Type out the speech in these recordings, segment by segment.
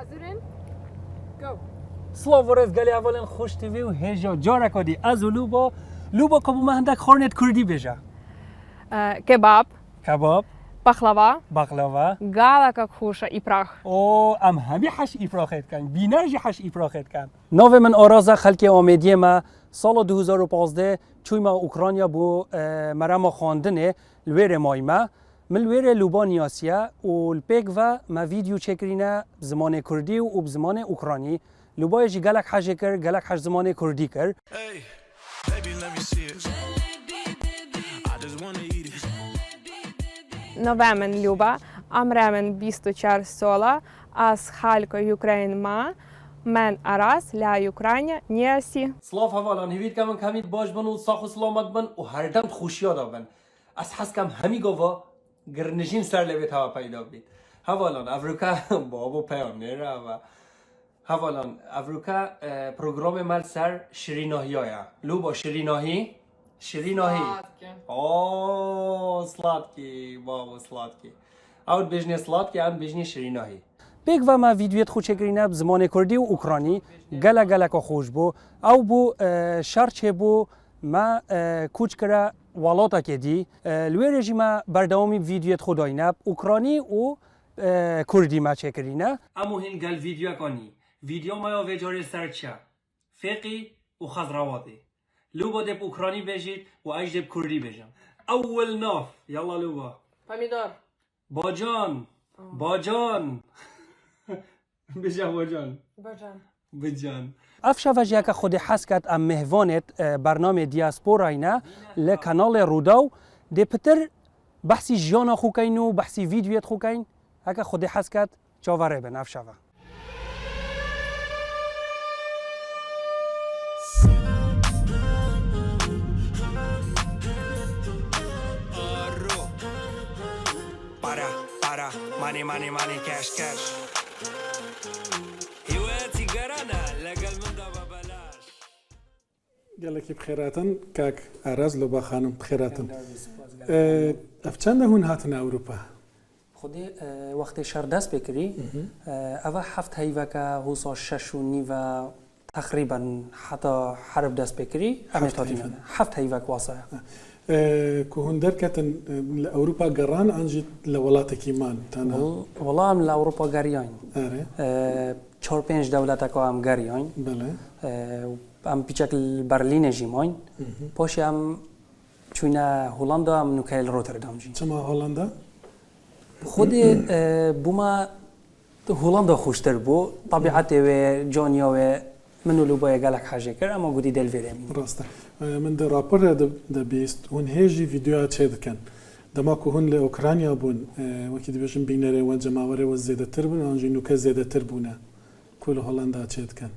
حاضرین؟ گو سلاورز گلی اولین خوش تیوی و هجا جارا کدی از لوبا کبو مهندک خورنت کردی بجا کباب کباب پخلاوا باقلاوا گالکا خوشا ایپراخ او ام همی حش ایپراخت کن بینرژی حش ایپراخت کن ناو من آرازه خلک آمیدی ما سال 2015 چوی ما اوکراینیا بو مرا خواندنه لویر مایما من لویر لوبانی آسیا و الپیک و ما ویدیو چکرینه بزمان کردی و بزمان اوکراینی لوبای جی گلک حج کر گلک حج زمان کردی کر Нове мен Люба, амремен 24 сола, аз халько Юкрейн ма, мен арас ля Юкрайня نیاسی. سلاف هوالان هیوید کمان کمید باش بن و ساخ و سلامت بن و هر دم خوشیاد آبن از حس کم همی گوا گرنشین سر لبیت هوا پیدا بید هوالان افریقا بابو پیام نیره و هوالان افریقا پروگرام مال سر شریناهی آیا لوبا شریناهی اوه سلاتکی بابو سلاتکی اوت بجنی سلاتکی ان بجنی شریناهی بیگ و ما ویدیویت خود چکرینه بزمان کردی و اوکراینی گله که خوش بو او بو شرچه بو ما کوچ کرا والاتا که دی لوی رژیما برداومی ویدیویت خود آینه اوکراینی و کردی ما چکرینه امو هین گل ویدیو کنی ویدیو ما یا وجاری سرچه فقی و خضروادی لوبا دب اوکراینی بجید و اج دب کردی بجم اول ناف یلا لوبا Помідор. باجان بجا باجان بجان افشا وجه که خود حس کرد ام مهوانت برنامه دیاسپورا اینا لکانال روداو ده پتر بحثی جانا خوکین و بحثی ویدیویت خوکین اگه خود حس کرد چاوره بن افشا مانی کش هیواتی گرانه لگل من دا ببلاش گلکی بخیراتن کاک عراز لوبا خانم بخیراتن افچنده هون هاتن اوروپا خودی وقتی شردست بکری اول هفت هیوا که حوصا شش و نیو تقریبا حتی حرب دست بکری امتحانیان هفت هیوا کواسه که هون درکتن لأوروپا قران انجد لولاتك ایمان تنها والله ام لأوروپا قریان چهار پنج دولت که ام قریان بله ام بیچک برلین جیمان پاشی ام چوینا هولندا ام نوکیل روتردام جی چما هولندا خود بوما هولندا خوشتر بو طبیعت و جانیا و منو لوبای گلک حاجه کرد اما گودی دل ویرمی راسته من در راپور ده بیست هون هیجی ویدیو چه کن دما که هون لأوکراینیا بون وکی دیوشن بینره و جماوره و زیاده تر بون آنجی نوکه زیاده تر بونه کل هولندا چه کن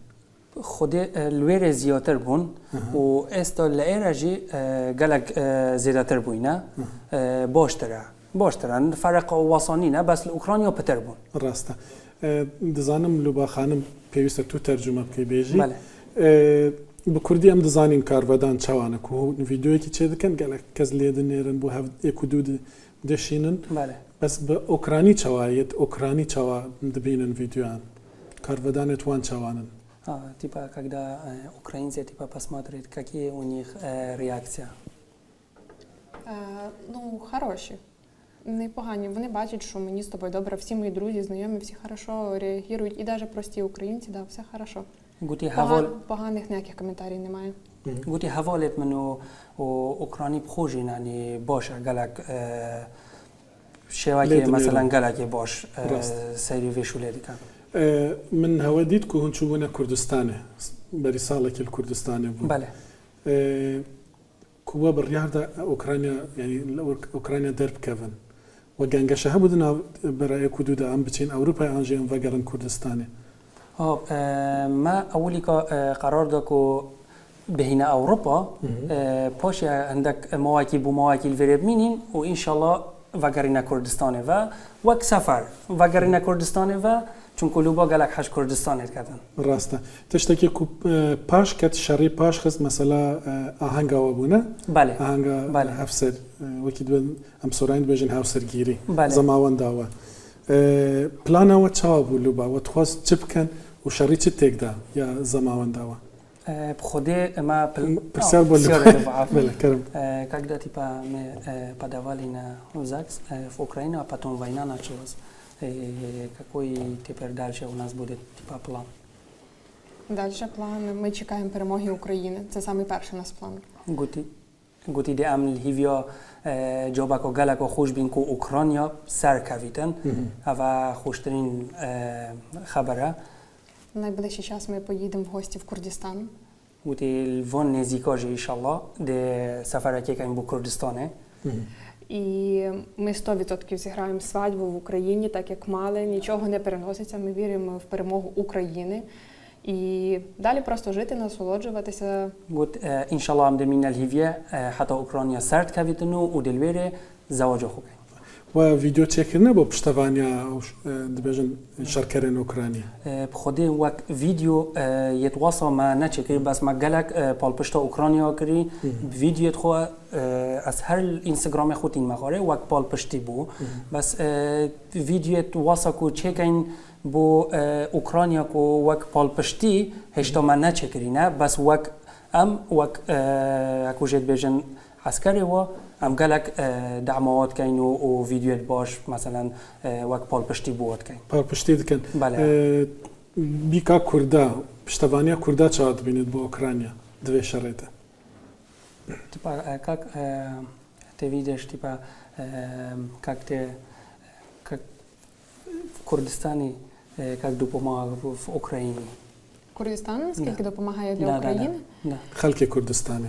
خود لویر زیادتر بون و استا لایرجی گلک زیاده تر بونه باشتره فرق واسانی نه بس اوکراینیا پتر بون راسته دزانم لوبا خانم پیوست تو ترجمه بکی بیجی بله به کردی ام دزانین کارودان چوانه که ویدیویی که چه دکن گله کز لیدن نیرن بو هف یکودود دشینن بله بس به اوکراینی چوایت اوکراینی چوا دبینن ویدیوان کارودان توان چوانن типа когда украинцы типа посмотрят какие у них реакция Ну, хороші. Непогані. Вони бачать, що мені з тобою добре, всі мої друзі, знайомі, всі хорошо реагують. І навіть прості українці, да, все хорошо. Поганих ніяких коментарів немає. گویی حوالت منو اوکراینی بخوجین یعنی باشه گلک شواکی مثلا گلک باش سری ویشوله دیکن من هودید که هون چوبونه کردستانه بری ساله که کردستانه بود بله کوه بریارده اوکراینیا یعنی اوکراینیا درب کردن و گنگشه ها بودن برای کدود ام بچین اروپا آنجا ام وگرن کردستانه ما اولی که قرار داد که بهینه اروپا پاش عندك مواكب الفريب مینین و ان شاء الله وگرین کردستانه و وقت سفر وگرین کردستانه و چون کلوبا گلک حج کردستانه کردن راسته تشتکی کو پاش کت شری پاش خست مثلا آهنگا و بونه بله آهنگا بله هفسر وکی دو ام سرایند بیشن هفسر گیری بله زماوند داوا پلانەوە چاوە بوو لوبا وەتخواست چ بکەن و شەڕی چ تێکدا یا زەماوەنداوە بخودی ما پرسیار بۆ когда типа мы подавали на ЗАГС в Украину, а потом война началась, какой теперь дальше у нас будет типа план? Далі план. Ми чекаємо перемоги України. Це самий перший у нас план. گوتی دی عمل هیویا جوابکو گلکو خوش بین کو اوکراینیا سر کویدن و خوشترین خبره. Найближчий час ми поїдемо в гості в Курдистан. گوتی الوان نزیکاجی انشالله де سفر که کن بو کردستانه. І ми 100% зіграємо свадьбу в Україні, так як мали, нічого не переноситься, ми віримо в перемогу України. І далі просто жити, насолоджуватися. گوت انشالله هم دمین الهیویا حتی اوکراینیا سرد کویدن و دلویره زواج خوبه. و ویدیو چێکردنە بۆ پشتەوانیا دەبێژن شەڕکەرێن ئۆکرانیا بخودی وەک ویدیو یەتواسە ما نەچێکرد بەس ما گەلک پاڵپشتە ئوکرانیا کردی ویدیۆت خۆ ئەس هەر ئینستاگرامی خۆتین مەخۆرێ وەک پاڵپشتی بوو بەس ویدیۆت واسە و چێکین بۆ ئوکرانیا و وەک پاڵپشتی هێشتا ما نەچێکردینە بەس وەک ئەم وەک ئەکوژێت بێژن عسکرێەوە ام گلک دعمات کن و ویدیوت باش مثلا وقت پال پشتی بود کن. پال پشتی دکن. بله. بیکا کردا پشتوانیا کردا چاد بینید با اوکراینیا دوی شرایطه. تپا کاک تویدش تپا کاک ته کردستانی کاک допомагає в Україні. Курдистан скільки допомагає для України? Халки Курдистані.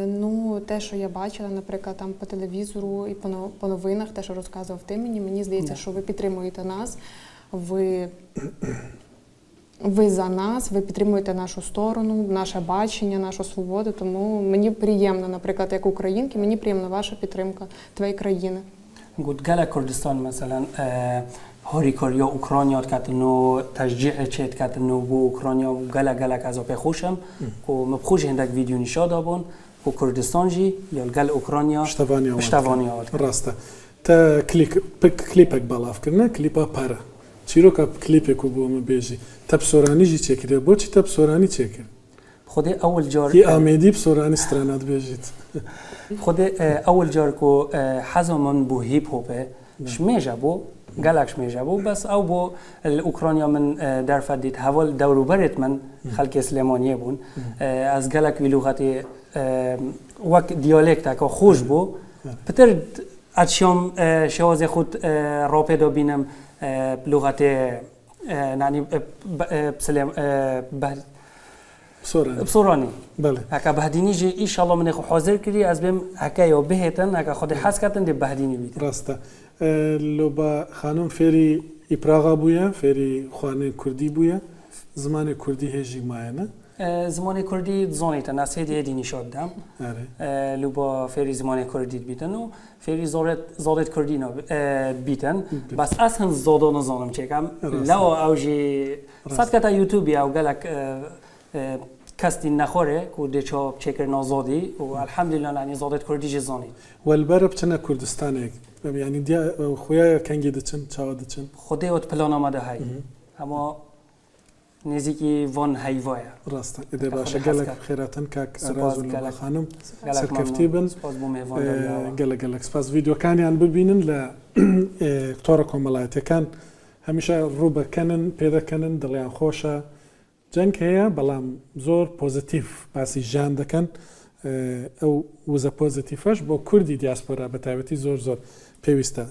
Ну, те, що я бачила, наприклад, там по телевізору і по новинах, те, що розказував ти мені здається, що ви підтримуєте нас, ви за нас, ви підтримуєте нашу сторону, наше бачення, нашу свободу, тому мені приємно, наприклад, як українки, мені приємна ваша підтримка твоєї країни. قلت قال كردستان مثلا هاری کاریا اوکراینیا کاتنو تشجیع چت کاتنو بو اوکراینیا گلا کازا بخوشم کو مبخوش هندک ویدیو نشاد آبون کو کردستان جی یا گل اوکراینیا پشتوانی آورد راسته تا کلیپک بالاف کردن کلیپا پره چیرو که کلیپک کو بو مبیجی تب سورانی جی چکیده بو چی تب سورانی چکید خود اول جار کی آمیدی بسورانی استرانات بیجید خود اول جار کو حزمون بو هیپ هوپه شمیجا بو گلکش میجابو بس او بو اوکراینیا من در فدید حوال دوروبرت من خلق اسلامانیه بون از گلک وی لغتی وک دیالکت که خوش بو پتر اتشام شواز خود راپیدا بینم لغت یعنی بسلام بصورانی بله هک بهدینی جی ان شاء الله من خو حاضر کردی از بهم هک یا بهتن هک خود حس کردن دی بهدینی بید راسته لو با خانم فری ایپراغا بویا فری خوانه کردی بویا زمان کردی هجی ماینه زمان کردی زانیت نسید دینی شد دم لو با فری زمان کردی بیتن و فری زادت کردی نه بیتن بس اصلا زادا نزانم چکم لا اوجی صد کتا یوتیوبی او گلک کسی نخوره که دچار چکر نازادی و الحمدلله یعنی زادت کردی جزانی. والبرب چنه کردستانه یعنی دیا خویا کنگی دچن چاوا دچن. خودی ات پلان آمده های. اما نزدیکی وان هیوایا. راسته. ایده باشه گلک خیراتن که رازول خانم سرکفتی بن. گلک سپاس ویدیو کانیان ببینن ل اختار کاملایت کن همیشه رو بکنن پیدا کنن دلیان خوشه. جنگ هیا بلام زور پوزیتیف باسی جان دکن او وزا پوزیتیفش با کردی دیاسپورا بتایبتی زور پیوسته